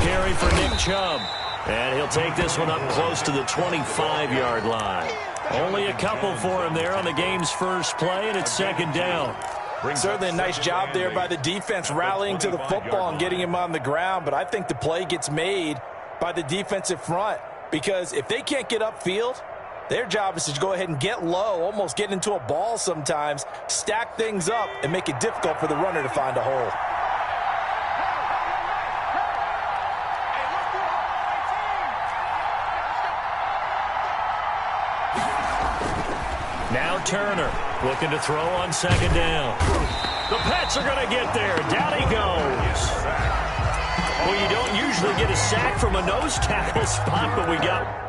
carry for Nick Chubb. And he'll take this one up close to the 25-yard line. Only a couple for him there on the game's first play, and it's second down. Certainly a nice job there by the defense rallying to the football and getting him on the ground, but I think the play gets made by the defensive front because if they can't get upfield, their job is to go ahead and get low, almost get into a ball sometimes, stack things up, and make it difficult for the runner to find a hole. Now Turner looking to throw on second down. The Pets are going to get there. Down he goes. Well, you don't usually get a sack from a nose tackle spot, but we got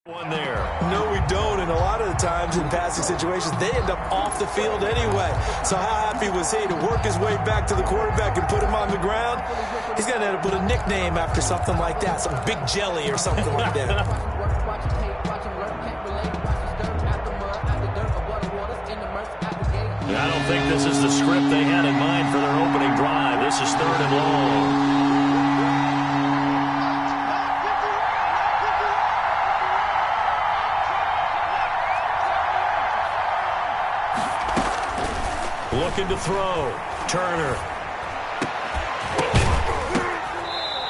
One there. No, we don't, and a lot of the times in passing situations, they end up off the field anyway. So how happy was he to work his way back to the quarterback and put him on the ground? He's going to end up with a nickname after something like that, some Big Jelly or something like that. I don't think this is the script they had in mind for their opening drive. This is 3rd and long. Looking to throw. Turner.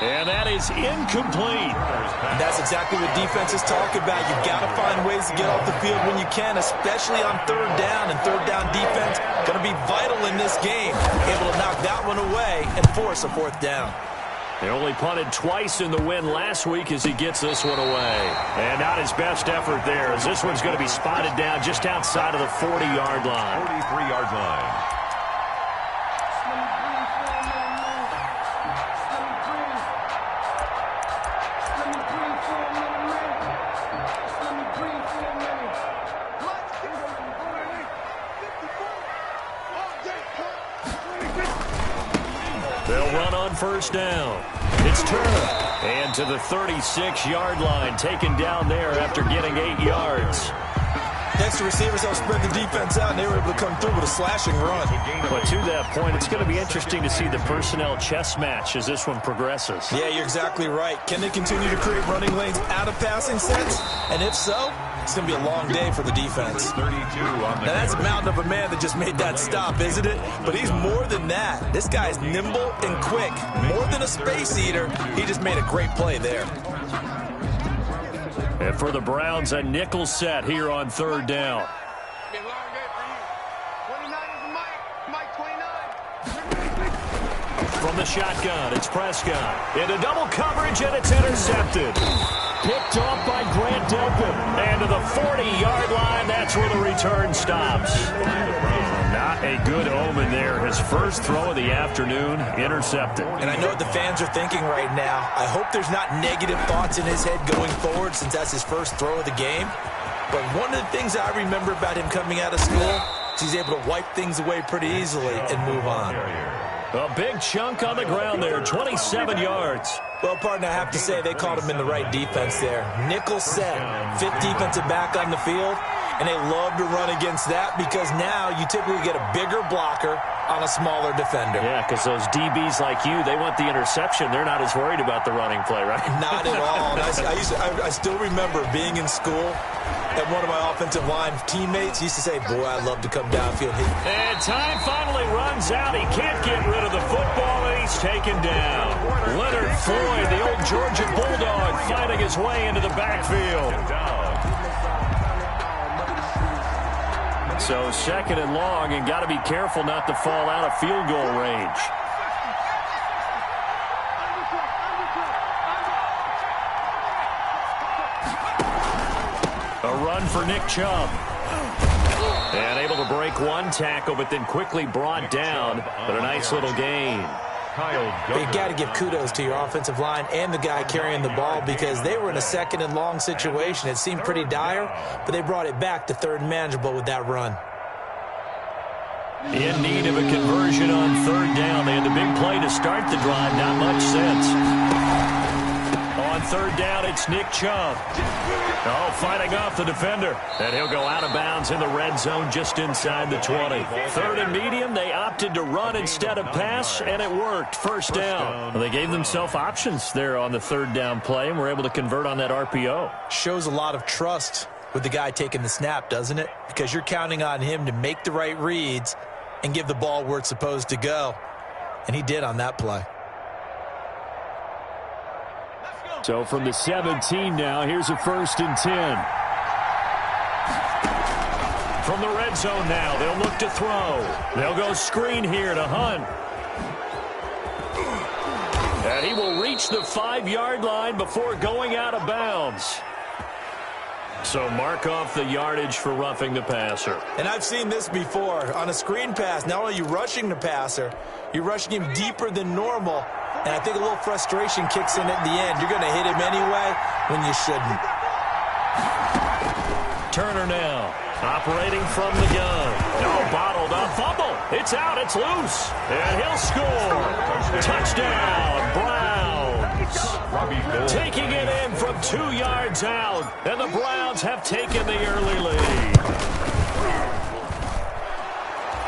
And that is incomplete. And that's exactly what defenses talk about. You've got to find ways to get off the field when you can, especially on 3rd down. And 3rd down defense going to be vital in this game. Able to knock that one away and force a 4th down. They only punted twice in the win last week as he gets this one away. And not his best effort there, as this one's going to be spotted down just outside of the 40-yard line. 43-yard line. They'll run on 1st down. It's Turner. And to the 36-yard line, taken down there after getting 8 yards. Next, the receivers help spread the defense out, and they were able to come through with a slashing run. But to that point, it's going to be interesting to see the personnel chess match as this one progresses. Yeah, you're exactly right. Can they continue to create running lanes out of passing sets? And if so, it's going to be a long day for the defense. 32 on the now, that's a mountain of a man that just made that stop, isn't it? But he's more than that. This guy's nimble and quick. More than a space eater, he just made a great play there. And for the Browns, a nickel set here on 3rd down. From the shotgun, it's Prescott. Into double coverage, and it's intercepted. Picked off by Grant Delpit. And to the 40-yard line, that's where the return stops. Not a good omen there. His first throw of the afternoon, intercepted. And I know what the fans are thinking right now. I hope there's not negative thoughts in his head going forward since that's his first throw of the game. But one of the things I remember about him coming out of school is he's able to wipe things away pretty easily and move on. A big chunk on the ground there, 27 yards. Well, partner, I have to say they called him in the right defense there. Nickel set, 5th defensive back on the field, and they love to run against that because now you typically get a bigger blocker on a smaller defender. Yeah, because those DBs like you, they want the interception. They're not as worried about the running play, right? Not at all. And I still remember being in school, and one of my offensive line teammates used to say, boy, I'd love to come downfield. And time finally runs out. He can't get rid of the football, and he's taken down. Leonard Floyd, the old Georgia Bulldog, fighting his way into the backfield. So 2nd and long, and got to be careful not to fall out of field goal range. A run for Nick Chubb. And able to break one tackle, but then quickly brought down. But a nice little gain. But you got to give kudos to your offensive line and the guy carrying the ball because they were in a 2nd and long situation. It seemed pretty dire, but they brought it back to 3rd and manageable with that run. In need of a conversion on 3rd down. They had the big play to start the drive. Not much sense. On 3rd down, it's Nick Chubb. Oh, fighting off the defender. And he'll go out of bounds in the red zone just inside the 20. 3rd and medium, they opted to run instead of pass, and it worked. 1st down. Well, they gave themselves options there on the 3rd down play, and were able to convert on that RPO. Shows a lot of trust with the guy taking the snap, doesn't it? Because you're counting on him to make the right reads and give the ball where it's supposed to go. And he did on that play. So from the 17 now, here's a 1st and 10. From the red zone now, they'll look to throw. They'll go screen here to Hunt. And he will reach the 5-yard line before going out of bounds. So mark off the yardage for roughing the passer. And I've seen this before. On a screen pass, not only are you rushing the passer, you're rushing him deeper than normal. And I think a little frustration kicks in at the end. You're going to hit him anyway when you shouldn't. Turner now, operating from the gun. No, bottled up, fumble. It's out, it's loose, and he'll score. Touchdown, Browns. Taking it in from 2 yards out, and the Browns have taken the early lead.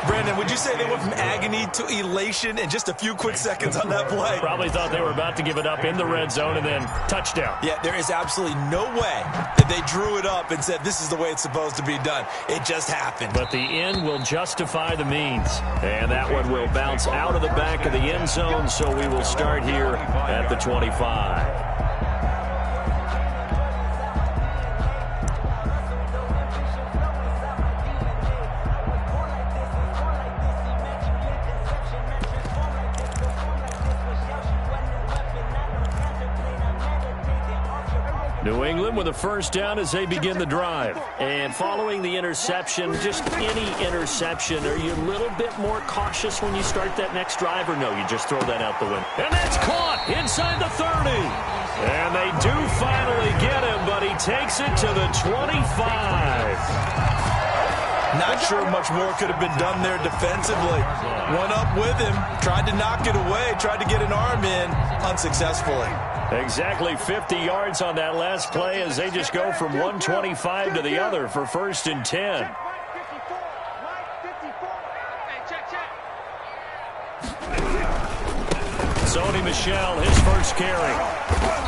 Brandon, would you say they went from agony to elation in just a few quick seconds on that play? Probably thought they were about to give it up in the red zone and then touchdown. Yeah, there is absolutely no way that they drew it up and said this is the way it's supposed to be done. It just happened. But the end will justify the means. And that one will bounce out of the back of the end zone, so we will start here at the 25. New England with a first down as they begin the drive. And following the interception, just any interception, are you a little bit more cautious when you start that next drive, or no, you just throw that out the window? And that's caught inside the 30. And they do finally get him, but he takes it to the 25. Not sure much more could have been done there defensively. Went up with him, tried to knock it away, tried to get an arm in, unsuccessfully. Exactly 50 yards on that last play as they just go from 125 to the other for 1st and 10. Sony Michel, his first carry.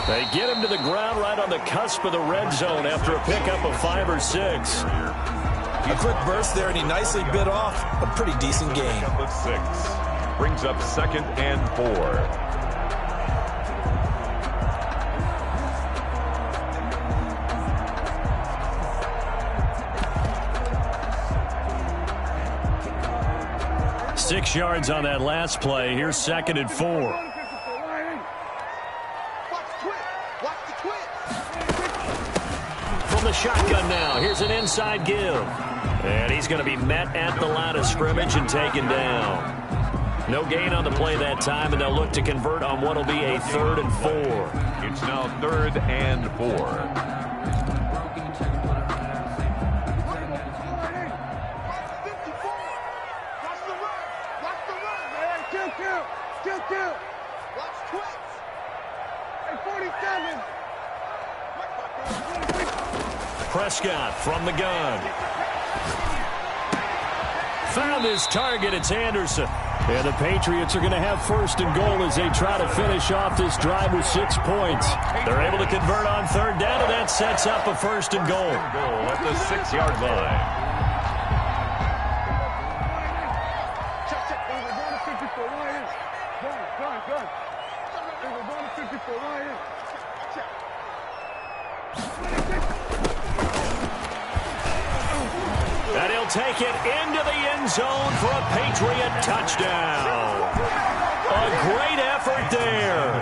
They get him to the ground right on the cusp of the red zone after a pickup of 5 or 6. A quick burst there, and he nicely bit off a pretty decent gain. 6 brings up 2nd and 4. Six yards on that last play. Here's 2nd and 4. From the shotgun now. Here's an inside give. And he's going to be met at the line of scrimmage and taken down. No gain on the play that time, and they'll look to convert on what will be a 3rd and 4. It's now 3rd and 4. Prescott from the gun. Found his target. It's Anderson. And the Patriots are going to have 1st and goal as they try to finish off this drive with 6 points. They're able to convert on 3rd down, and that sets up a 1st and goal. Goal at the 6-yard line. And he'll take it into the end zone for a Patriot touchdown. A great effort there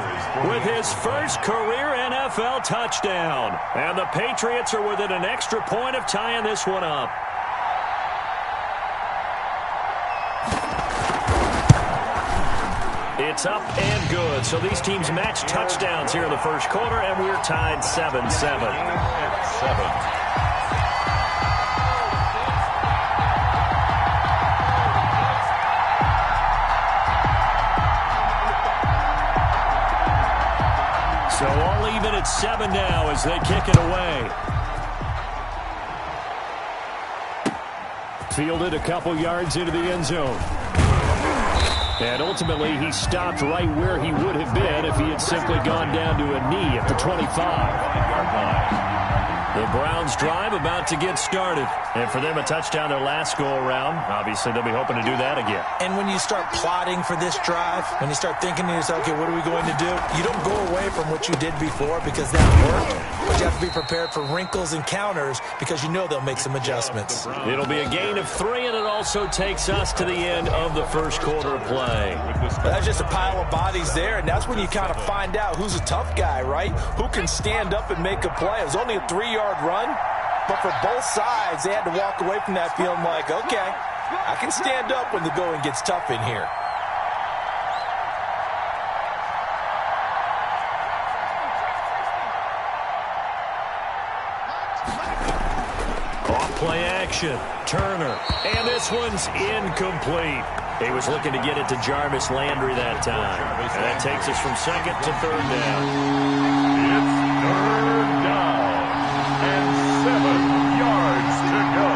with his first career NFL touchdown. And the Patriots are within an extra point of tying this one up. It's up and good. So these teams match touchdowns here in the first quarter, and we're tied 7-7. 7. So all even at 7 now as they kick it away. Fielded a couple yards into the end zone. And ultimately, he stopped right where he would have been if he had simply gone down to a knee at the 25-yard line. The Browns drive about to get started. And for them, a touchdown their last go-around. Obviously, they'll be hoping to do that again. And when you start plotting for this drive, when you start thinking to yourself, okay, what are we going to do? You don't go away from what you did before because that worked. But you have to be prepared for wrinkles and counters because you know they'll make some adjustments. It'll be a gain of 3, and it also takes us to the end of the first quarter of play. That's just a pile of bodies there, and that's when you kind of find out who's a tough guy, right? Who can stand up and make a play. It was only a 3-yard run, but for both sides, they had to walk away from that feeling like, okay, I can stand up when the going gets tough in here. play action. Turner. And this one's incomplete. He was looking to get it to Jarvis Landry that time. And that takes us from second to third down. It's third down. And 7 yards to go.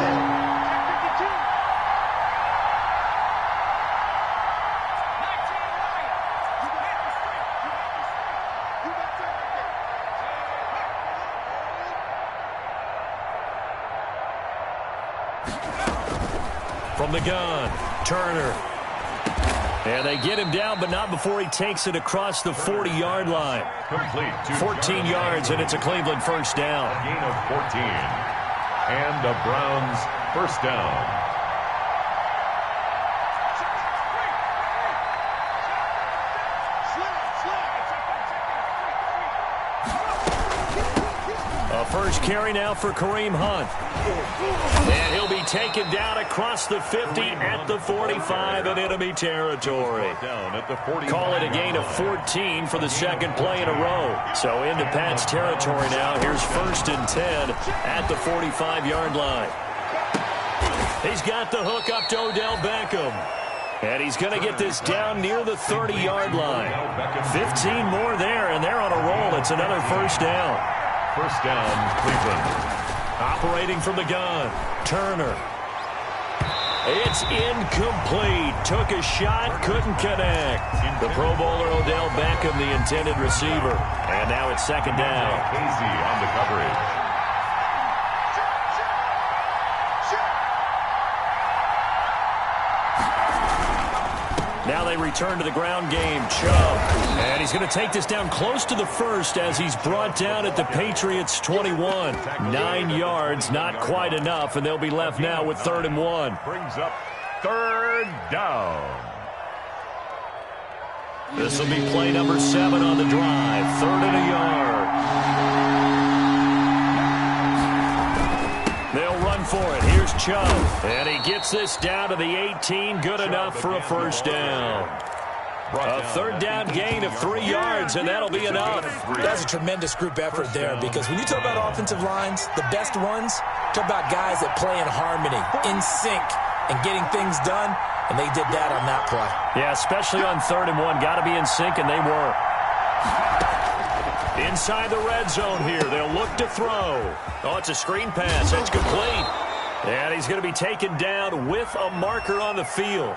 From the gun, Turner. And they get him down, but not before he takes it across the 40-yard line. Complete. 14 yards, and it's a Cleveland first down. A gain of 14. And the Browns first down. A first carry now for Kareem Hunt. And he'll be taken down across the 50 at the 45 in enemy territory. Call it a gain of 14 for the second play in a row. So into Pat's territory now. Here's first and 10 at the 45-yard line. He's got the hook up to Odell Beckham. And he's going to get this down near the 30-yard line. 15 more there, and they're on a roll. It's another first down. First down, Cleveland. Operating from the gun, Turner. It's incomplete. Took a shot, couldn't connect. The Pro Bowler Odell Beckham, the intended receiver. And now it's second down. Casey on the coverage. Now they return to the ground game. Chubb. And he's going to take this down close to the first as he's brought down at the Patriots' 21. 9 yards, not quite enough, and they'll be left now with 3rd and 1. Brings up third down. This will be play number 7 on the drive. 3rd and a yard. They'll run for it. Here's Chubb. And he gets this down to the 18. Good enough for a first down. A third down gain of 3 yards, and that'll be enough. That's a tremendous group effort there, because when you talk about offensive lines, the best ones, talk about guys that play in harmony, in sync, and getting things done, and they did that on that play. Yeah, especially on 3rd and 1. Got to be in sync, and they were. Inside the red zone here. They'll look to throw. Oh, it's a screen pass. It's complete. And he's going to be taken down with a marker on the field.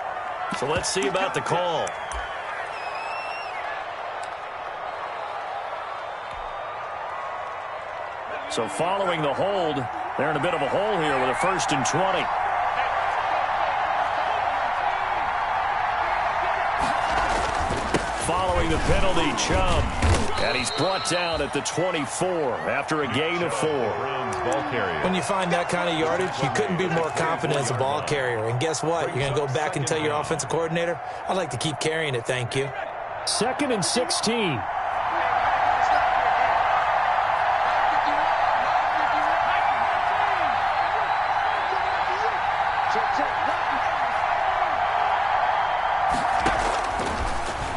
So let's see about the call. So following the hold, they're in a bit of a hole here with a 1st and 20. Following the penalty, Chubb. And he's brought down at the 24 after a gain of 4. When you find that kind of yardage, you couldn't be more confident as a ball carrier. And guess what? You're going to go back and tell your offensive coordinator, I'd like to keep carrying it, thank you. 2nd and 16.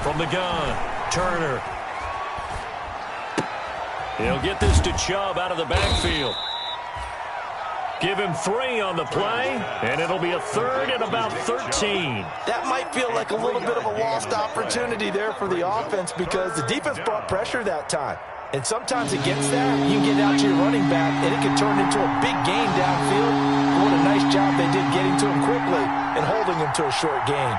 From the gun, Turner. He'll get this to Chubb out of the backfield. Give him 3 on the play, and it'll be a 3rd and about 13. That might feel like a little bit of a lost opportunity there for the offense, because the defense brought pressure that time. And sometimes against that, you can get out to your running back, and it can turn into a big gain downfield. What a nice job they did getting to him quickly and holding him to a short gain.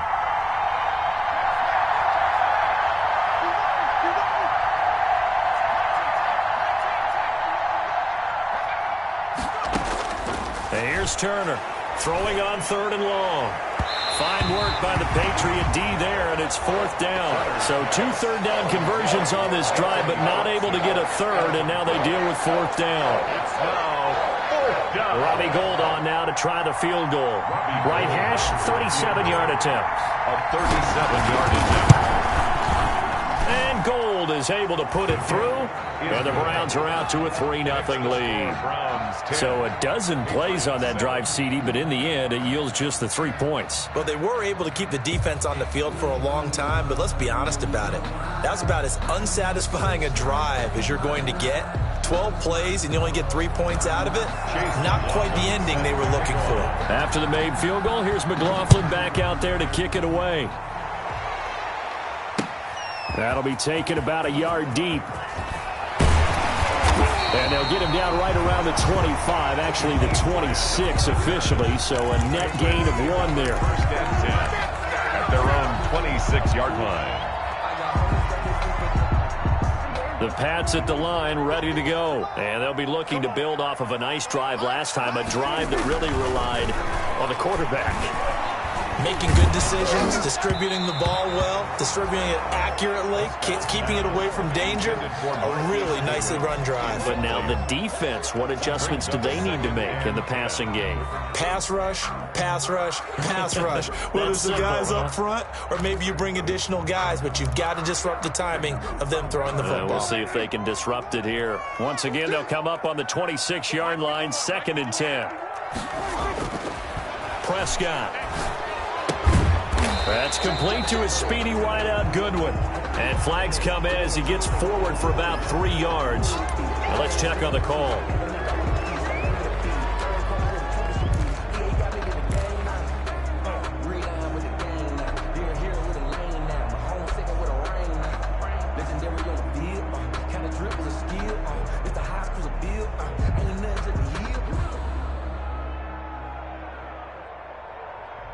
Here's Turner throwing on 3rd and long. Fine work by the Patriot D there, and it's 4th down. So 2 third down conversions on this drive, but not able to get a 3rd, and now they deal with 4th down. It's now 4th down. Robbie Gould on now to try the field goal. Right hash, 37-yard attempt. A 37-yard attempt. And Gould field is able to put it through, and the Browns are out to a 3-0 lead. So a dozen plays on that drive, CD, but in the end, it yields just the 3 points. Well, they were able to keep the defense on the field for a long time, but let's be honest about it. That was about as unsatisfying a drive as you're going to get. 12 plays and you only get 3 points out of it. Not quite the ending they were looking for. After the made field goal, here's McLaughlin back out there to kick it away. That'll be taken about a yard deep. And they'll get him down right around the 25, actually the 26 officially, so a net gain of 1 there. First and 10 at their own 26-yard line. The Pats at the line, ready to go. And they'll be looking to build off of a nice drive last time, a drive that really relied on the quarterback. Making good decisions, distributing the ball well, distributing it accurately, keeping it away from danger. A really nicely run drive. But now the defense, what adjustments do they need to make in the passing game? Pass rush, pass rush, pass rush. Whether it's the guys up front or maybe you bring additional guys, but you've got to disrupt the timing of them throwing the football. We'll see if they can disrupt it here. Once again, they'll come up on the 26-yard line, 2nd and 10. Prescott. That's complete to his speedy wideout, Goodwin. And flags come in as he gets forward for about 3 yards. Now let's check on the call.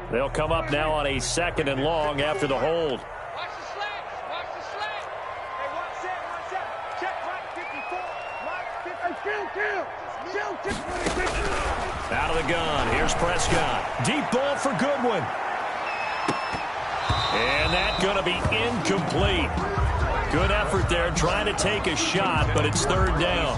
They'll come up now on a 2nd and long after the hold. Watch the slant. Watch the slant. Hey, watch that. Check right 54. Out of the gun. Here's Prescott. Deep ball for Goodwin. And that's going to be incomplete. Good effort there, trying to take a shot, but it's 3rd down.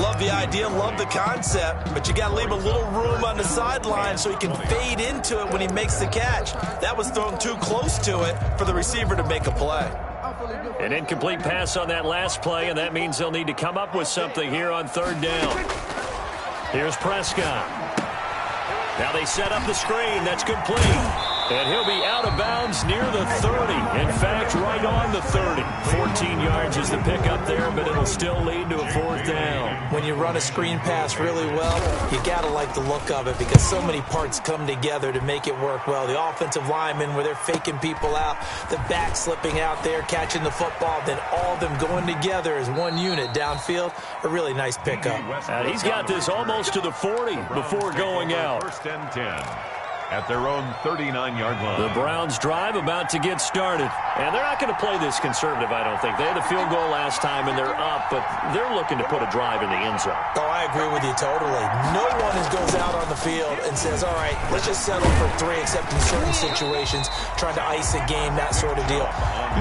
Love the idea, love the concept, but you got to leave a little room on the sideline so he can fade into it when he makes the catch. That was thrown too close to it for the receiver to make a play. An incomplete pass on that last play, and that means they'll need to come up with something here on 3rd down. Here's Prescott. Now they set up the screen. That's complete. And he'll be out of bounds near the 30. In fact, right on the 30. 14 yards is the pickup there, but it'll still lead to a 4th down. When you run a screen pass really well, you got to like the look of it because so many parts come together to make it work well. The offensive linemen, where they're faking people out, the back slipping out there, catching the football, then all of them going together as one unit downfield. A really nice pickup. And he's got this almost to the 40 before going out. 1st and 10. At their own 39-yard line. The Browns drive about to get started. And they're not going to play this conservative, I don't think. They had a field goal last time, and they're up, but they're looking to put a drive in the end zone. Oh, I agree with you totally. No one goes out on the field and says, all right, let's just settle for 3, except in certain situations, trying to ice a game, that sort of deal.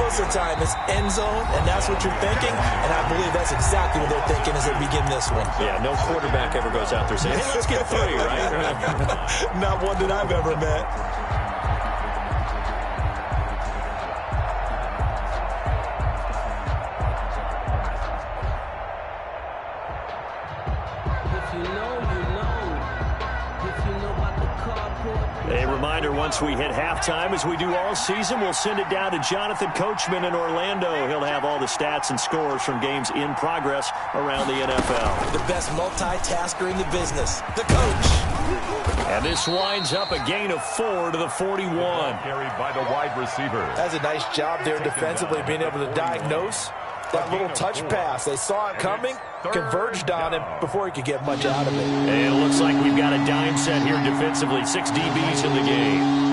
Most of the time, it's end zone, and that's what you're thinking, and I believe that's exactly what they're thinking as they begin this one. Yeah, no quarterback ever goes out there saying, hey, let's get 3, right? Not one that I've ever met. A reminder, once we hit halftime, as we do all season, we'll send it down to Jonathan Coachman in Orlando. He'll have all the stats and scores from games in progress around the NFL. The best multitasker in the business, the coach. And this winds up a gain of 4 to the 41. Carried by the wide receiver. That's a nice job there defensively, being able to diagnose that little touch pass. They saw it coming, converged on him before he could get much out of it. It looks like we've got a dime set here defensively. 6 DBs in the game.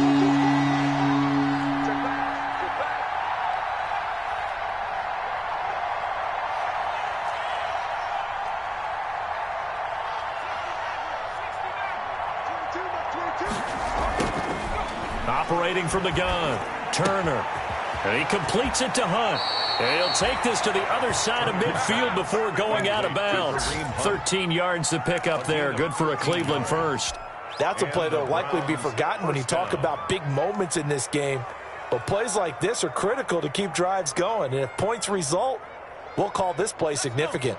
Operating from the gun, Turner. And he completes it to Hunt. And he'll take this to the other side of midfield before going out of bounds. 13 yards to pick up there. Good for a Cleveland first. That's a play that will likely be forgotten when you talk about big moments in this game. But plays like this are critical to keep drives going. And if points result, we'll call this play significant.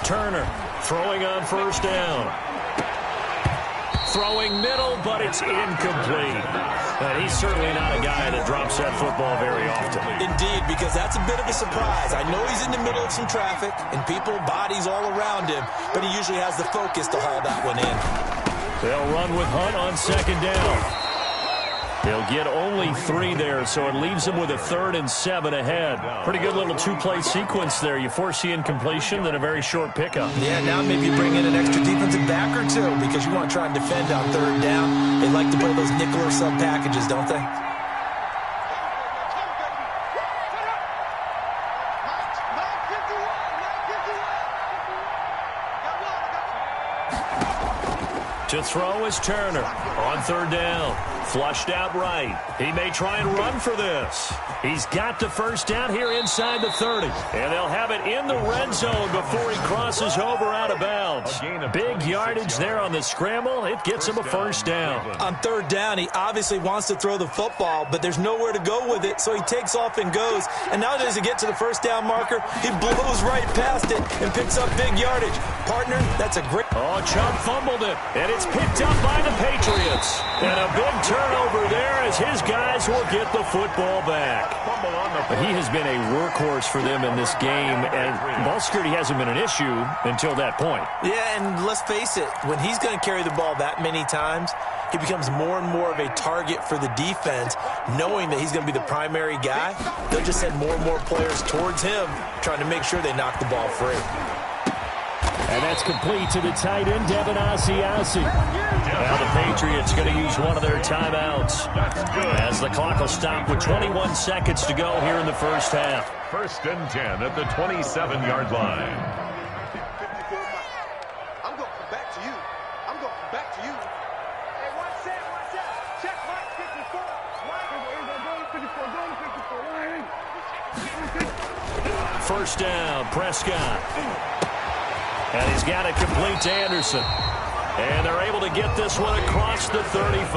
Turner throwing on first down. Throwing middle, but it's incomplete. And he's certainly not a guy that drops that football very often. Indeed, because that's a bit of a surprise. I know he's in the middle of some traffic and people, bodies all around him, but he usually has the focus to haul that one in. They'll run with Hunt on second down. They'll get only 3 there, so it leaves them with a 3rd and 7 ahead. Pretty good little 2-play sequence there. You force the incompletion, then a very short pickup. Yeah, now maybe you bring in an extra defensive back or 2 because you want to try and defend on 3rd down. They like to play those nickel or sub packages, don't they? To throw is Turner on 3rd down. Flushed out right. He may try and run for this. He's got the first down here inside the 30. And they'll have it in the red zone before he crosses over out of bounds. Big yardage there on the scramble. It gets him a first down. On 3rd down, he obviously wants to throw the football, but there's nowhere to go with it, so he takes off and goes. And now that he get to the first down marker, he blows right past it and picks up big yardage. Partner, that's a great... Oh, Chubb fumbled it, and it's picked up by the Patriots. And a big turnover there as his guys will get the football back. He has been a workhorse for them in this game, and ball security hasn't been an issue until that point. Yeah, and let's face it, when he's going to carry the ball that many times, he becomes more and more of a target for the defense, knowing that he's going to be the primary guy. They'll just send more and more players towards him, trying to make sure they knock the ball free. And that's complete to the tight end, Devin Asiasi. Now the Patriots going to use one of their timeouts as the clock will stop with 21 seconds to go here in the first half. 1st and 10 at the 27-yard line. I'm going to come back to you. I'm going to come back to you. Hey, watch out. Check Mike 54. First down, Prescott. And he's got it complete to Anderson. And they're able to get this one across the 35.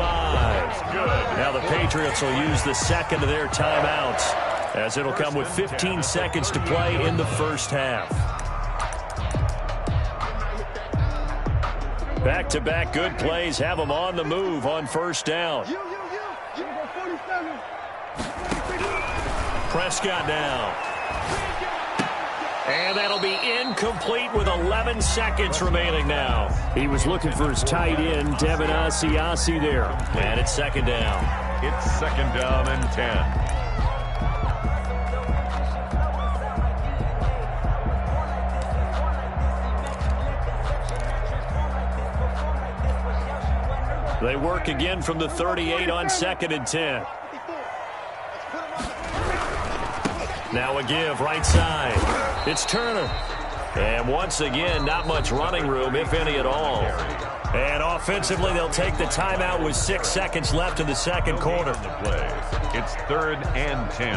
Now the Patriots will use the second of their timeouts as it'll come with 15 seconds to play in the first half. Back-to-back good plays have them on the move on first down. Prescott now. And that'll be incomplete with 11 seconds remaining now. He was looking for his tight end, Devin Asiasi there. And it's second down. It's 2nd down and 10. They work again from the 38 on 2nd and 10. Now a give right side. It's Turner. And once again, not much running room, if any at all. And offensively, they'll take the timeout with 6 seconds left in the second quarter. It's 3rd and 10.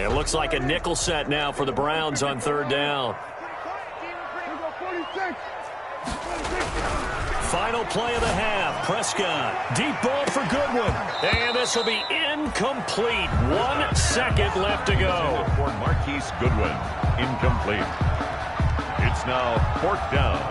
It looks like a nickel set now for the Browns on 3rd down. Final play of the half. Prescott. Deep ball for Goodwin. And this will be incomplete. 1 second left to go. For Marquise Goodwin. Incomplete. It's now 4th down.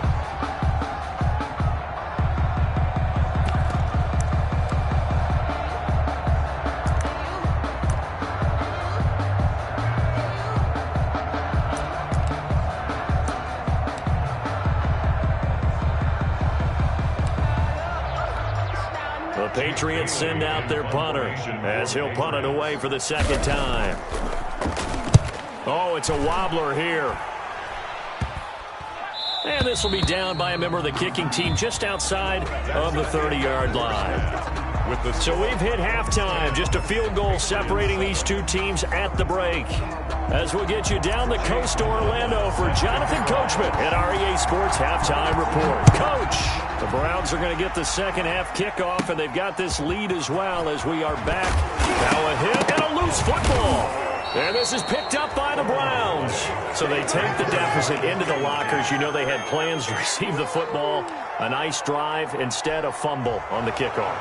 Patriots send out their punter as he'll punt it away for the second time. Oh, it's a wobbler here. And this will be down by a member of the kicking team just outside of the 30-yard line. So we've hit halftime. Just a field goal separating these two teams at the break. as we'll get you down the coast to Orlando for Jonathan Coachman at our EA Sports Halftime Report. Coach, the Browns are going to get the second half kickoff, and they've got this lead as well as we are back. Now a hit and a loose football. And this is picked up by the Browns. So they take the deficit into the lockers. You know they had plans to receive the football. A nice drive, instead a fumble on the kickoff.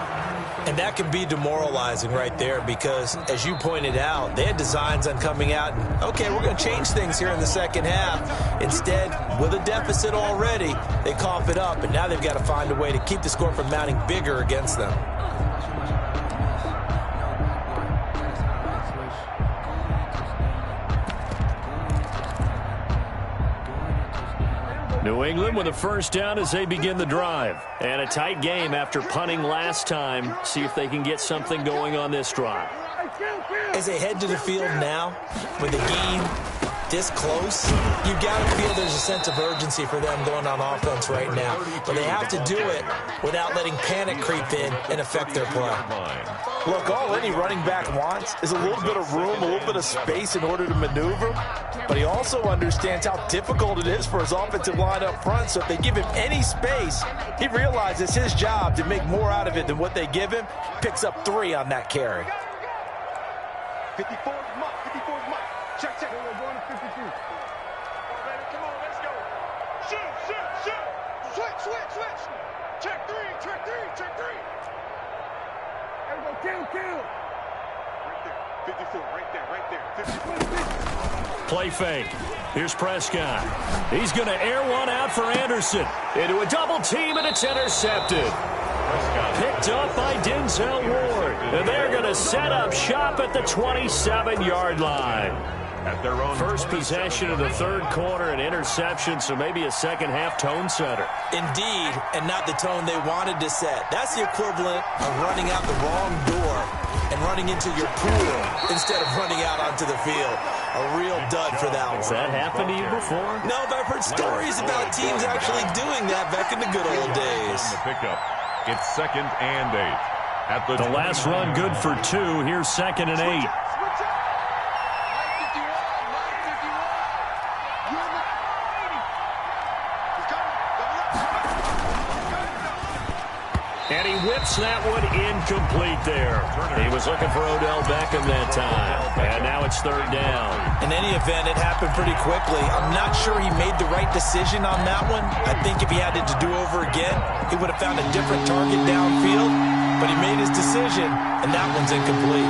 And that can be demoralizing right there because, as you pointed out, they had designs on coming out and, okay, we're going to change things here in the second half. Instead, with a deficit already, they cough it up, and now they've got to find a way to keep the score from mounting bigger against them. New England with a first down as they begin the drive. And a tight game after punting last time. See if they can get something going on this drive. As they head to the field now, with the game this close, you've got to feel there's a sense of urgency for them going on offense right now. But they have to do it without letting panic creep in and affect their play. Look, all any running back wants is a little bit of room, a little bit of space in order to maneuver. But he also understands how difficult it is for his offensive line up front. So if they give him any space, he realizes his job to make more out of it than what they give him. Picks up 3 on that carry. 54 is Mike. 54 is Mike. Check, check. We're going to 52. Come on, let's go. Shoot. Switch. Check 3. Check 3. Everybody kill. Right there. 54, right there. 54. Play fake. Here's Prescott. He's going to air one out for Anderson. Into a double team, and it's intercepted. Picked up by Denzel Ward. And they're going to set up shop at the 27-yard line. At their own first possession of the third quarter, an interception, so maybe a second-half tone setter. Indeed, and not the tone they wanted to set. That's the equivalent of running out the wrong door and running into your pool instead of running out onto the field. A real dud for that one. Has that happened to you before? No, but I've heard stories about teams actually doing that back in the good old days. The pickup. It's 2nd and 8. At the last run good for 2. Here's 2nd and 8. And he whips that one incomplete there. He was looking for Odell Beckham that time. And now it's 3rd down. In any event, it happened pretty quickly. I'm not sure he made the right decision on that one. I think if he had it to do over again, he would have found a different target downfield. But he made his decision, and that one's incomplete.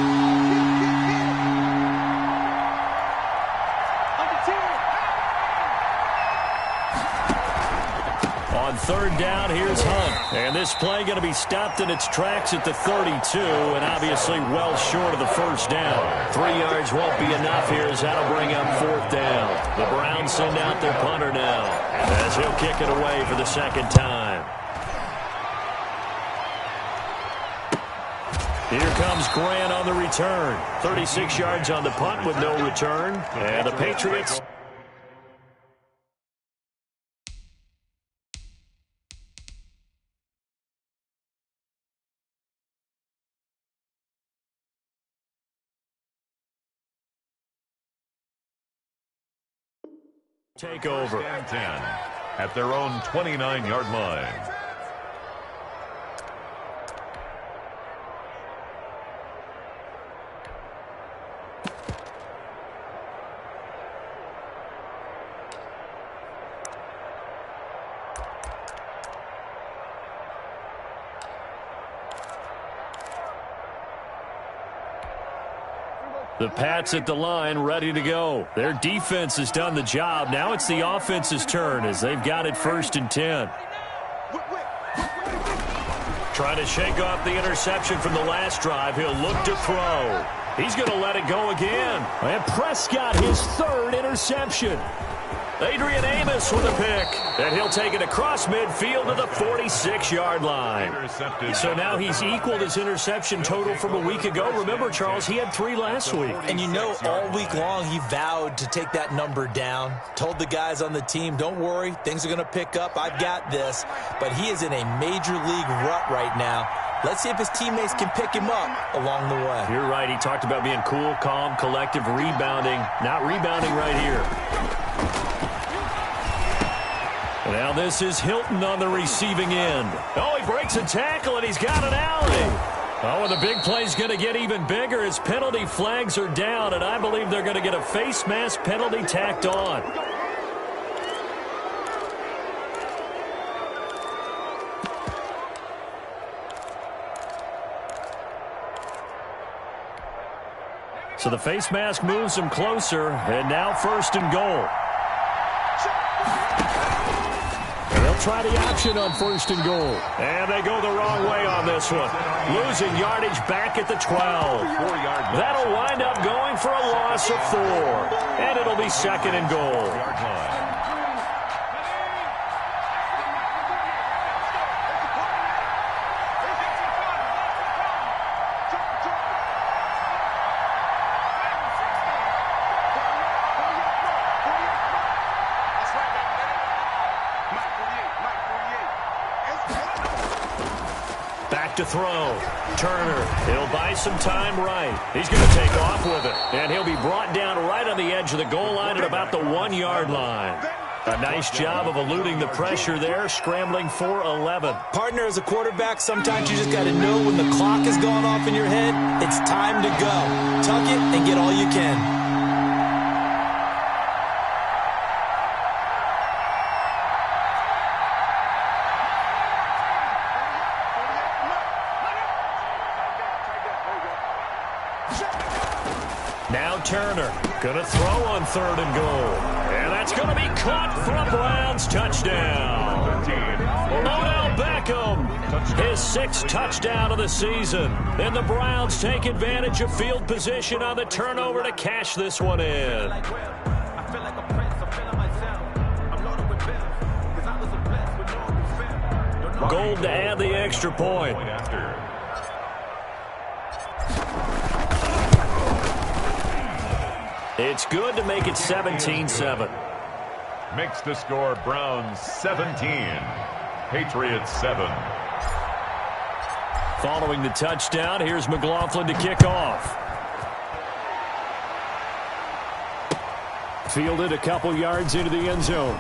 On 3rd down, here's Hunt. And this play going to be stopped in its tracks at the 32, and obviously well short of the first down. 3 yards won't be enough here as that'll bring up 4th down. The Browns send out their punter now as he'll kick it away for the 2nd time. Here comes Grant on the return. 36 yards on the punt with no return. And the Patriots take over. 10 at their own 29-yard line. The Pats at the line, ready to go. Their defense has done the job. Now it's the offense's turn as they've got it 1st and 10. Trying to shake off the interception from the last drive. He'll look to throw. He's going to let it go again. And Prescott, his 3rd interception. Adrian Amos with a pick. And he'll take it across midfield to the 46-yard line. So now he's equaled his interception total from a week ago. Remember, Charles, he had 3 last week. And you know, all week long he vowed to take that number down. Told the guys on the team, don't worry, things are going to pick up. I've got this. But he is in a major league rut right now. Let's see if his teammates can pick him up along the way. You're right. He talked about being cool, calm, collective, rebounding. Not rebounding right here. Now this is Hilton on the receiving end. Oh, he breaks a tackle, and he's got an alley. Oh, and the big play's going to get even bigger as penalty flags are down, and I believe they're going to get a face mask penalty tacked on. So the face mask moves him closer, and now 1st and goal. And they'll try the option on 1st and goal. And they go the wrong way on this one. Losing yardage back at the 12. That'll wind up going for a loss of 4. And it'll be 2nd and goal. To throw. Turner, he'll buy some time right. He's going to take off with it. And he'll be brought down right on the edge of the goal line at about the 1-yard line. A nice job of eluding the pressure there, scrambling for 11. Partner, as a quarterback, sometimes you just got to know when the clock has gone off in your head, it's time to go. Tuck it and get all you can. Now Turner going to throw on 3rd and goal. And that's going to be caught for a Browns touchdown. Odell Beckham, his 6th touchdown of the season. And the Browns take advantage of field position on the turnover to cash this one in. Gold to add the extra point. It's good to make it 17-7. Makes the score Browns 17, Patriots 7. Following the touchdown, here's McLaughlin to kick off. Fielded a couple yards into the end zone.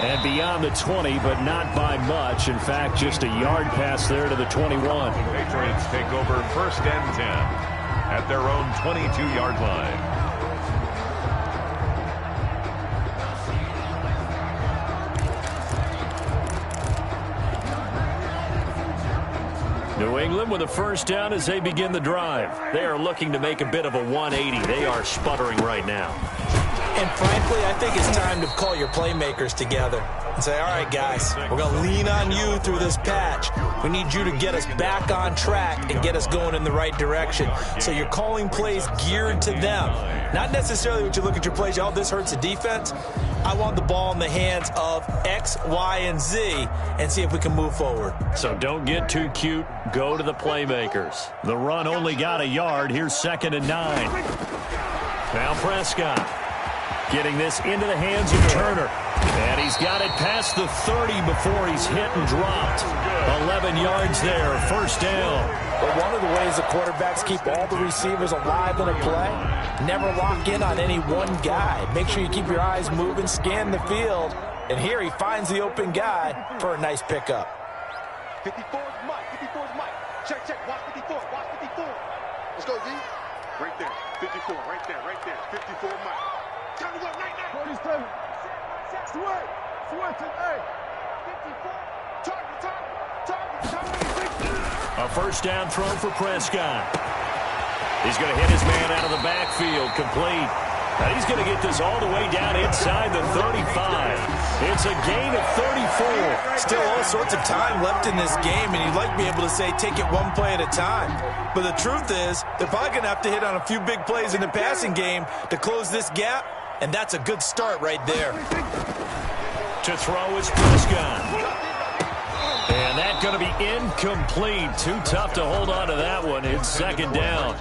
And beyond the 20, but not by much. In fact, just a yard pass there to the 21. Patriots take over 1st and 10. At their own 22-yard line. New England with a 1st down as they begin the drive. They are looking to make a bit of a 180. They are sputtering right now. And frankly, I think it's time to call your playmakers together and say, all right, guys, we're going to lean on you through this patch. We need you to get us back on track and get us going in the right direction. So you're calling plays geared to them. Not necessarily what you look at your plays, oh, this hurts the defense. I want the ball in the hands of X, Y, and Z and see if we can move forward. So don't get too cute. Go to the playmakers. The run only got a yard. Here's 2nd and 9. Now Prescott getting this into the hands of Turner. And he's got it past the 30 before he's hit and dropped. 11 yards there, 1st down. But one of the ways the quarterbacks keep all the receivers alive in a play, never lock in on any one guy. Make sure you keep your eyes moving, scan the field. And here he finds the open guy for a nice pickup. 54 is Mike. 54 is Mike. Check, check. Watch 54. Watch 54. Let's go, D. Right there. 54. Right there. Right there. 54 Mike. Time to go. Night, night. 47. Switch. Switch. Hey. 54. Target. A 1st down throw for Prescott. He's going to hit his man out of the backfield, complete. And he's going to get this all the way down inside the 35. It's a gain of 34. Still all sorts of time left in this game, and you'd like to be able to say take it one play at a time. But the truth is, they're probably going to have to hit on a few big plays in the passing game to close this gap, and that's a good start right there. To throw is Prescott. And that's going to be Incomplete. Too tough to hold on to that one. It's second down.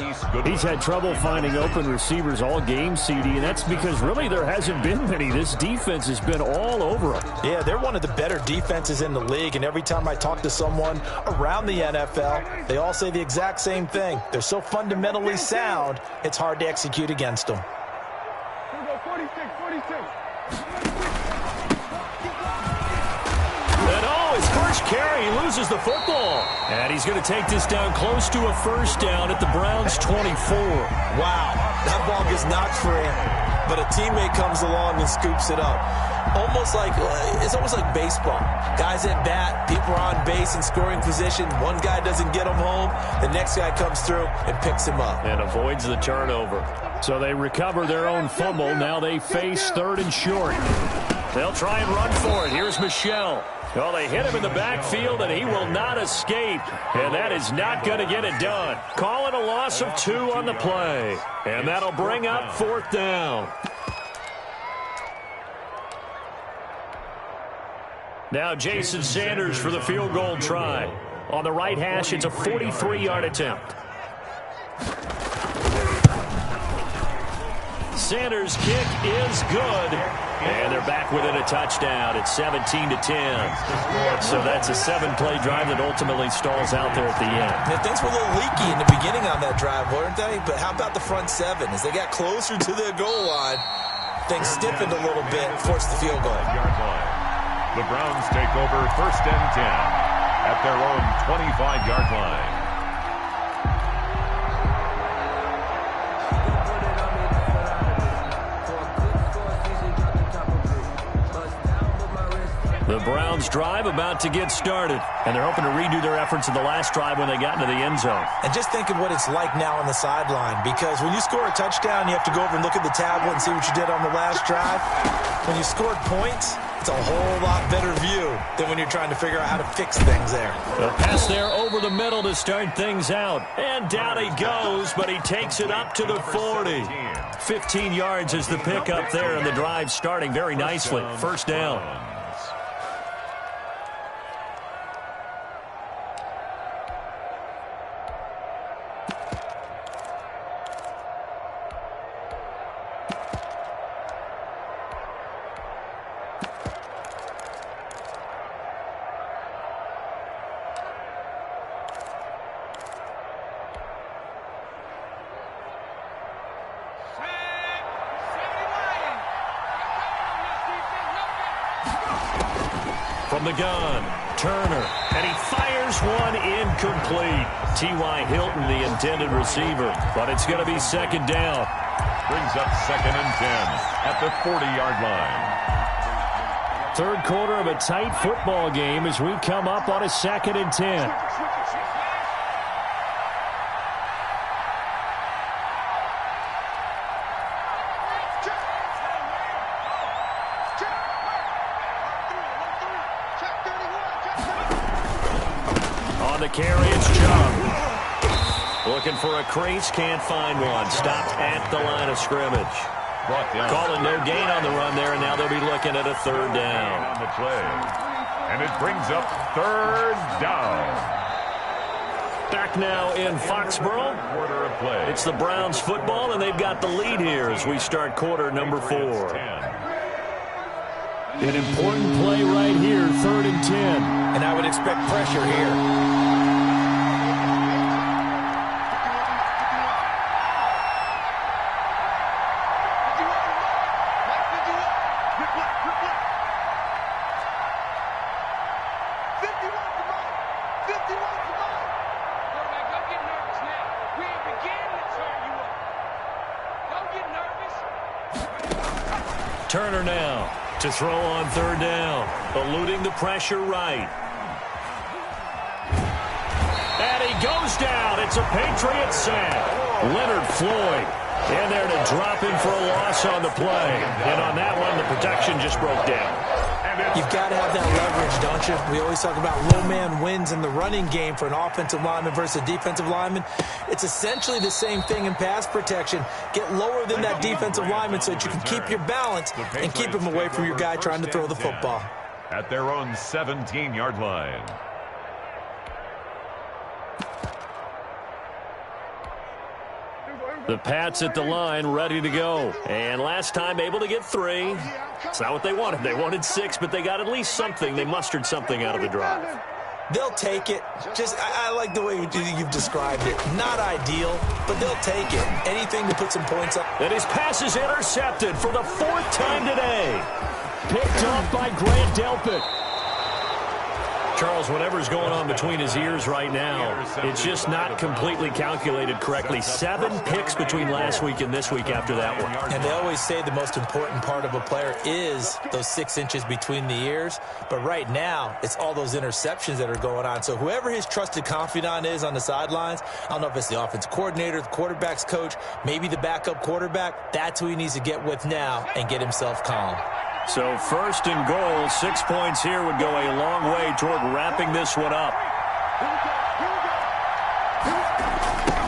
He's had trouble finding open receivers all game, CD, and that's because really there hasn't been many. This defense has been all over him. Yeah, they're one of the better defenses in the league, and every time I talk to someone around the NFL, they all say the exact same thing. They're so fundamentally sound, it's hard to execute against them. 46, 46. His first carry, he loses the football. And he's going to take this down close to a first down at the Browns' 24. Wow, that ball gets knocked for him, but a teammate comes along and scoops it up. It's almost like baseball. Guys at bat, people are on base in scoring position. One guy doesn't get him home. The next guy comes through and picks him up. And avoids the turnover. So they recover their own fumble. Now they face third and short. They'll try and run for it. Here's Michel. Well, they hit him in the backfield, and he will not escape. And that is not going to get it done. Calling a loss of 2 on the play. And that'll bring up fourth down. Now Jason Sanders for the field goal try. On the right hash, it's a 43-yard attempt. Sanders' kick is good. And they're back within a touchdown. It's 17-10. So that's a 7-play drive that ultimately stalls out there at the end. Yeah, things were a little leaky in the beginning on that drive, weren't they? But how about the front 7? As they got closer to their goal line, things stiffened a little bit and forced the field goal. The Browns take over first and 10 at their own 25-yard line. The Browns drive about to get started, and they're hoping to redo their efforts in the last drive when they got into the end zone. And just think of what it's like now on the sideline, because when you score a touchdown, you have to go over and look at the tablet and see what you did on the last drive. When you scored points, it's a whole lot better view than when you're trying to figure out how to fix things there. The pass there over the middle to start things out. And down he goes, but he takes it up to the 40. 15 yards is the pickup there, and the drive starting very nicely. First down. From the gun, Turner, and he fires one incomplete. T.Y. Hilton, the intended receiver, but it's going to be second down. Brings up second and 10 at the 40-yard line. Third quarter of a tight football game as we come up on a second and 10. Carry, it's Chubb. Looking for a crease, can't find one. Stopped at the line of scrimmage. Calling no gain on the run there, and now they'll be looking at a third down. On the play. And it brings up third down. Back now in Foxborough. Quarter of play. It's the Browns football, and they've got the lead here as we start quarter number 4. An important play right here, third and 10. And I would expect pressure here. Turner now to throw on third down, eluding the pressure right. And he goes down. It's a Patriot sack. Leonard Floyd in there to drop him for a loss on the play. And on that one, the protection just broke down. You've got to have that leverage, don't you? We always talk about low man wins in the running game for an offensive lineman versus a defensive lineman. It's essentially the same thing in pass protection. Get lower than that defensive lineman so that you can keep your balance and keep him away from your guy trying to throw the football. At their own 17-yard line. The Pats at the line, ready to go. And last time able to get 3. It's not what they wanted. They wanted 6, but they got at least something. They mustered something out of the drive. They'll take it. I like the way you've described it. Not ideal, but they'll take it. Anything to put some points up. And his pass is intercepted for the 4th time today. Picked up by Grant Delpit. Charles, whatever's going on between his ears right now, it's just not completely calculated correctly. 7 picks between last week and this week after that one. And they always say the most important part of a player is those 6 inches between the ears. But right now, it's all those interceptions that are going on. So whoever his trusted confidant is on the sidelines, I don't know if it's the offense coordinator, the quarterback's coach, maybe the backup quarterback, that's who he needs to get with now and get himself calm. So 1st and goal, 6 points here would go a long way toward wrapping this one up.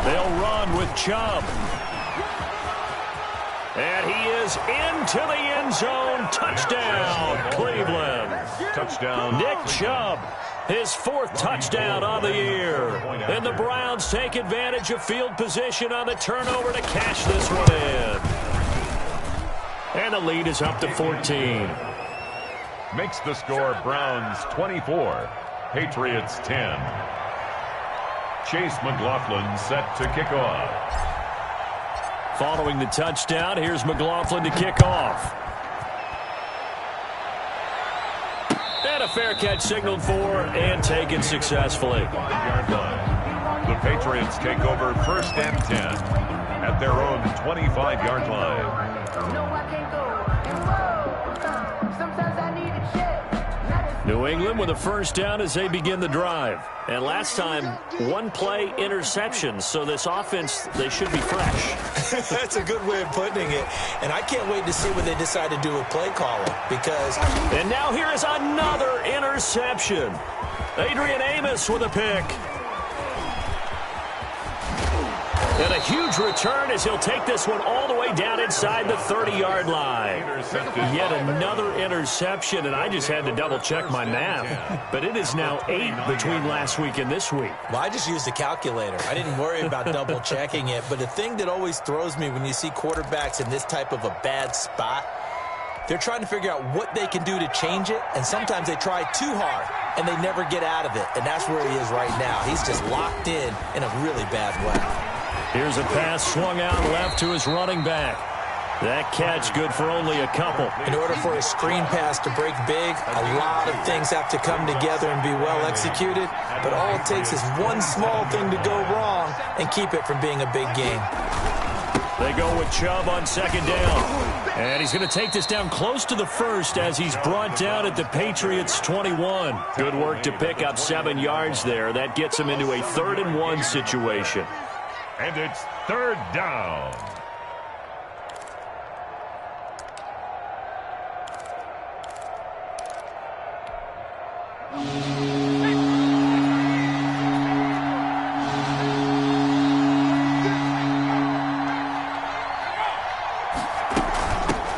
They'll run with Chubb. And he is into the end zone. Touchdown, Cleveland. Touchdown. Nick Chubb, his 4th touchdown on the year. And the Browns take advantage of field position on the turnover to cash this one in. And the lead is up to 14. Makes the score Browns 24, Patriots 10. Chase McLaughlin set to kick off. Following the touchdown, here's McLaughlin to kick off. And a fair catch signaled for and taken successfully. 1-yard line. The Patriots take over 1st and 10 at their own 25-yard line. New England with a 1st down as they begin the drive. And last time, 1-play interception. So this offense, they should be fresh. That's a good way of putting it. And I can't wait to see what they decide to do with play calling. Because... And now here is another interception. Adrian Amos with a pick. And a huge return as he'll take this one all the way down inside the 30-yard line. Yet another interception, and I just had to double-check my math. But it is now 8 between last week and this week. Well, I just used a calculator. I didn't worry about double-checking it. But the thing that always throws me when you see quarterbacks in this type of a bad spot, they're trying to figure out what they can do to change it, and sometimes they try too hard, and they never get out of it. And that's where he is right now. He's just locked in a really bad way. Here's a pass swung out left to his running back. That catch good for only a couple. In order for a screen pass to break big, a lot of things have to come together and be well executed. But all it takes is one small thing to go wrong and keep it from being a big game. They go with Chubb on 2nd down. And he's going to take this down close to the 1st as he's brought down at the Patriots' 21. Good work to pick up 7 yards there. That gets him into a 3rd and 1 situation. And it's 3rd down.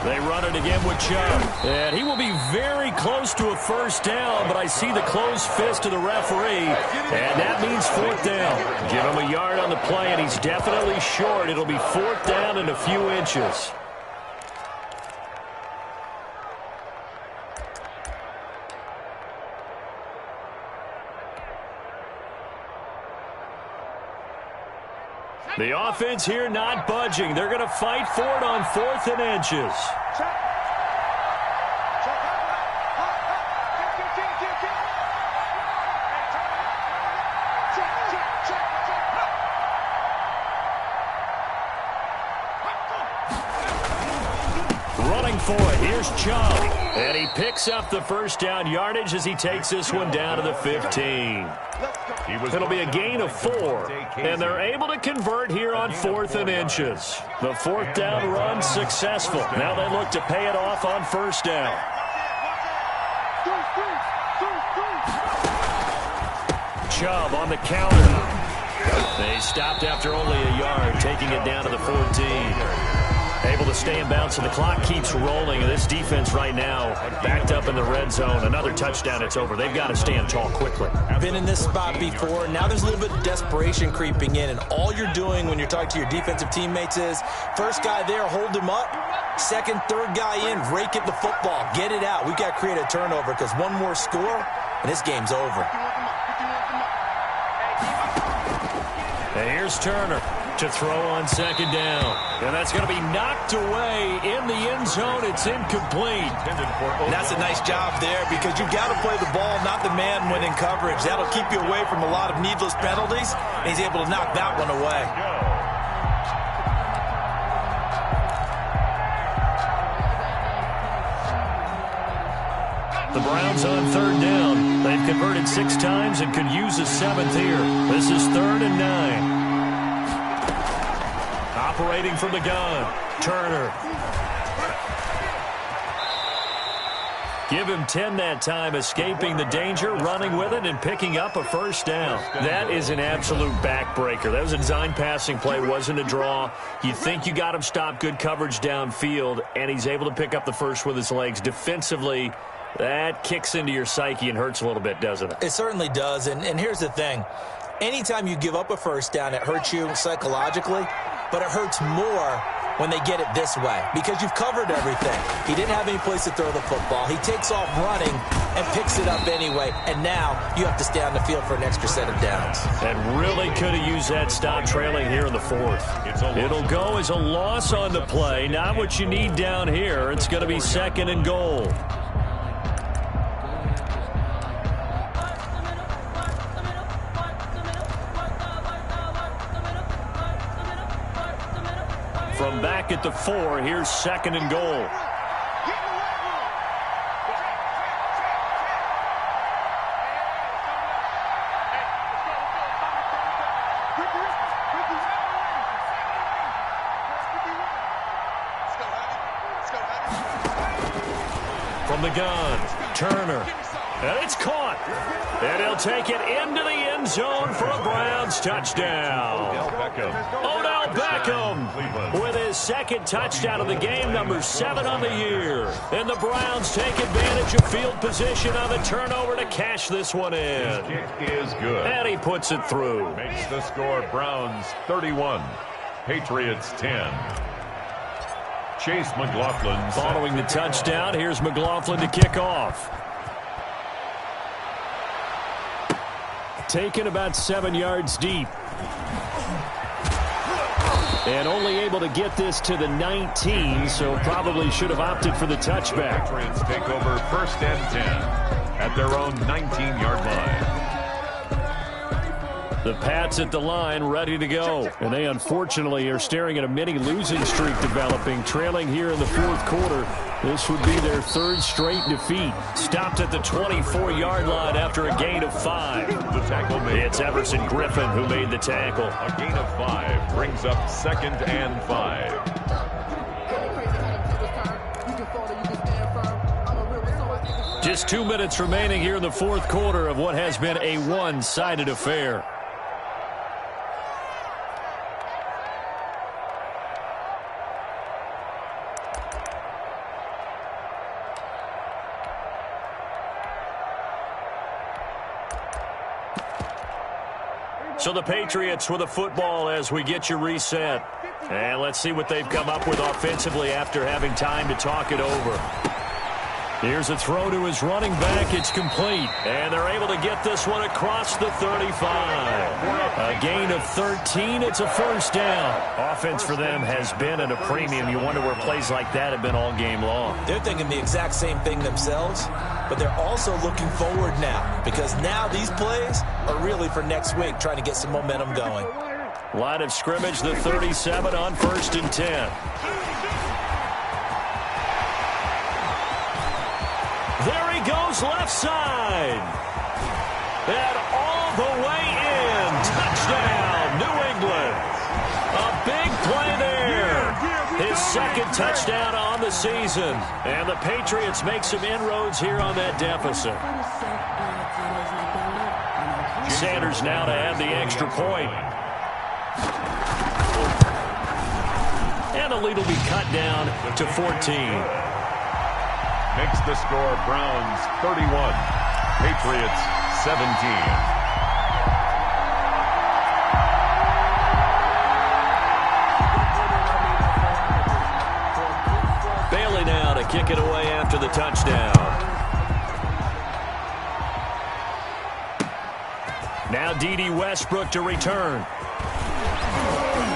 They run it again with Chubb. And he will be very close to a 1st down, but I see the closed fist of the referee, and that means 4th down. Give him a yard on the play, and he's definitely short. It'll be 4th down and a few inches. The offense here not budging. They're going to fight for it on 4th and inches. Running for it. Here's Chubb. And he picks up the 1st down yardage as he takes this one down to the 15. It'll be a gain of 4, and they're able to convert here on 4th and inches. The 4th down run successful. Now they look to pay it off on 1st down. Chubb on the counter. They stopped after only a yard, taking it down to the 14. Able to stay in bounds, and the clock keeps rolling. And this defense right now backed up in the red zone. Another touchdown, it's over. They've got to stand tall quickly. Been in this spot before. Now there's a little bit of desperation creeping in, and all you're doing when you're talking to your defensive teammates is first guy there, hold him up. Second, third guy in, rake at the football. Get it out. We've got to create a turnover because one more score, and this game's over. And here's Turner to throw on second down. And that's going to be knocked away in the end zone. It's incomplete. And that's a nice job there because you've got to play the ball, not the man when in coverage. That'll keep you away from a lot of needless penalties, and he's able to knock that one away. The Browns on third down. They've converted 6 times and could use a 7th here. This is 3rd and 9. Operating from the gun, Turner. Give him 10 that time, escaping the danger, running with it, and picking up a first down. That is an absolute backbreaker. That was a design passing play, wasn't a draw. You think you got him stopped, good coverage downfield, and he's able to pick up the first with his legs. Defensively, that kicks into your psyche and hurts a little bit, doesn't it? It certainly does, and here's the thing. Anytime you give up a first down, it hurts you psychologically, but it hurts more when they get it this way because you've covered everything. He didn't have any place to throw the football. He takes off running and picks it up anyway, and now you have to stay on the field for an extra set of downs. And really could have used that stop trailing here in the 4th. It'll go as a loss on the play, not what you need down here. It's going to be 2nd and goal. From back at the 4, here's 2nd and goal. From the gun, Turner. And it's caught. And he'll take it into the end zone for a Browns touchdown. Odell Beckham with his 2nd touchdown of the game, number 7 on the year. And the Browns take advantage of field position on the turnover to cash this one in. His kick is good. And he puts it through. Makes the score Browns 31, Patriots 10. Chase McLaughlin. Following the touchdown, here's McLaughlin to kick off. Taken about 7 yards deep. And only able to get this to the 19, so probably should have opted for the touchback. Patriots take over 1st and 10 at their own 19-yard line. The Pats at the line, ready to go. And they unfortunately are staring at a mini losing streak developing, trailing here in the 4th quarter. This would be their 3rd straight defeat. Stopped at the 24-yard line after a gain of 5. The tackle made. It's Everson Griffin who made the tackle. A gain of 5 brings up 2nd and 5. Just 2 minutes remaining here in the 4th quarter of what has been a one-sided affair. So the Patriots with a football as we get you reset. And let's see what they've come up with offensively after having time to talk it over. Here's a throw to his running back. It's complete. And they're able to get this one across the 35. A gain of 13. It's a first down. Offense for them has been at a premium. You wonder where plays like that have been all game long. They're thinking the exact same thing themselves, but they're also looking forward now because now these plays are really for next week, trying to get some momentum going. Line of scrimmage, the 37 on 1st and 10. There he goes left side. And all the way in. Touchdown, New England. A big play there. His 2nd touchdown on the season. And the Patriots make some inroads here on that deficit. Sanders now to add the extra point. and the lead will be cut down to 14. Makes the score Browns 31, Patriots 17. Now to kick it away after the touchdown. Now D.D. Westbrook to return.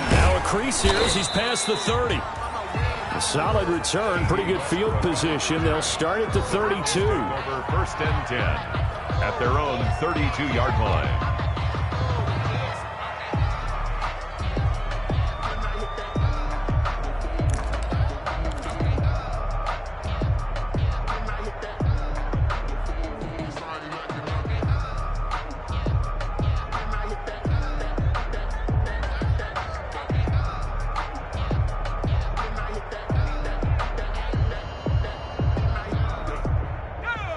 Now a crease here as he's past the 30. A solid return, pretty good field position. They'll start at the 32. Over first and 10 at their own 32-yard line.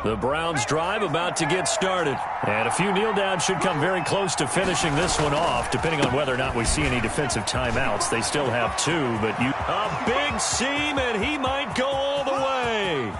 The Browns drive about to get started. And a few kneel downs should come very close to finishing this one off, depending on whether or not we see any defensive timeouts. They still have 2, but a big seam, and he might go all the way.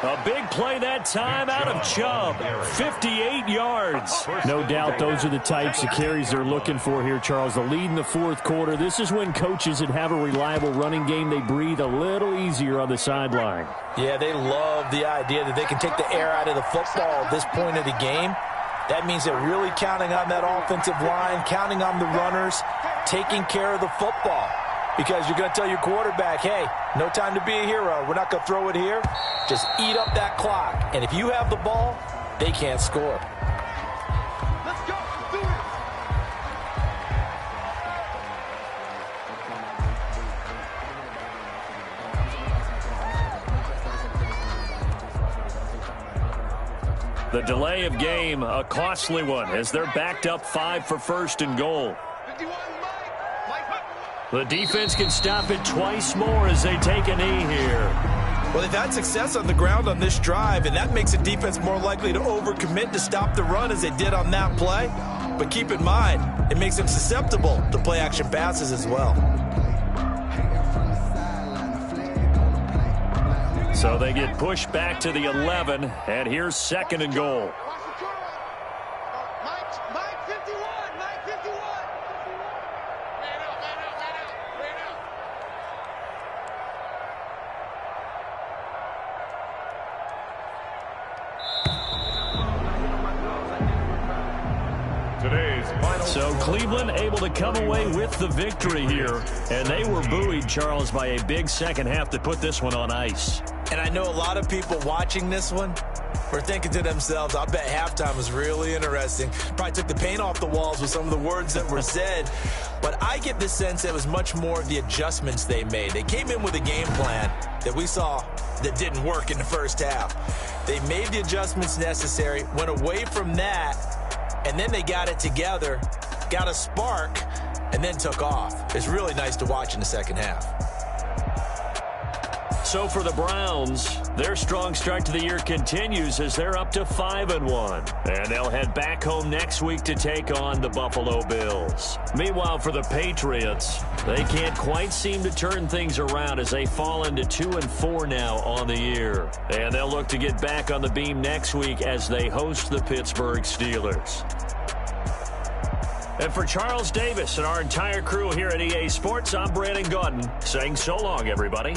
A big play that time out of Chubb. 58 yards. No doubt those are the types of carries they're looking for here, Charles. The lead in the fourth quarter. This is when coaches that have a reliable running game, they breathe a little easier on the sideline. Yeah, they love the idea that they can take the air out of the football at this point of the game. That means they're really counting on that offensive line, counting on the runners, taking care of the football. Because you're going to tell your quarterback, hey, no time to be a hero. We're not going to throw it here. Just eat up that clock. And if you have the ball, they can't score. Let's go. Let's do it. The delay of game, a costly one, as they're backed up 5 for first and goal. 51, Mike. The defense can stop it twice more as they take a knee here. Well, they've had success on the ground on this drive, and that makes the defense more likely to overcommit to stop the run as they did on that play. But keep in mind, it makes them susceptible to play-action passes as well. So they get pushed back to the 11, and here's second and goal. Mike 51. Mike 51. Man out. Today's final. So Cleveland able to come away with the victory here, and they were buoyed, Charles, by a big second half that put this one on ice. And I know a lot of people watching this one were thinking to themselves, I bet halftime was really interesting. Probably took the paint off the walls with some of the words that were said. But I get the sense it was much more of the adjustments they made. They came in with a game plan that we saw that didn't work in the first half. They made the adjustments necessary, went away from that, and then they got it together, got a spark, and then took off. It's really nice to watch in the second half. So for the Browns, their strong start to the year continues as they're up to 5-1. And they'll head back home next week to take on the Buffalo Bills. Meanwhile, for the Patriots, they can't quite seem to turn things around as they fall into 2-4 now on the year. And they'll look to get back on the beam next week as they host the Pittsburgh Steelers. And for Charles Davis and our entire crew here at EA Sports, I'm Brandon Gaudin saying so long, everybody.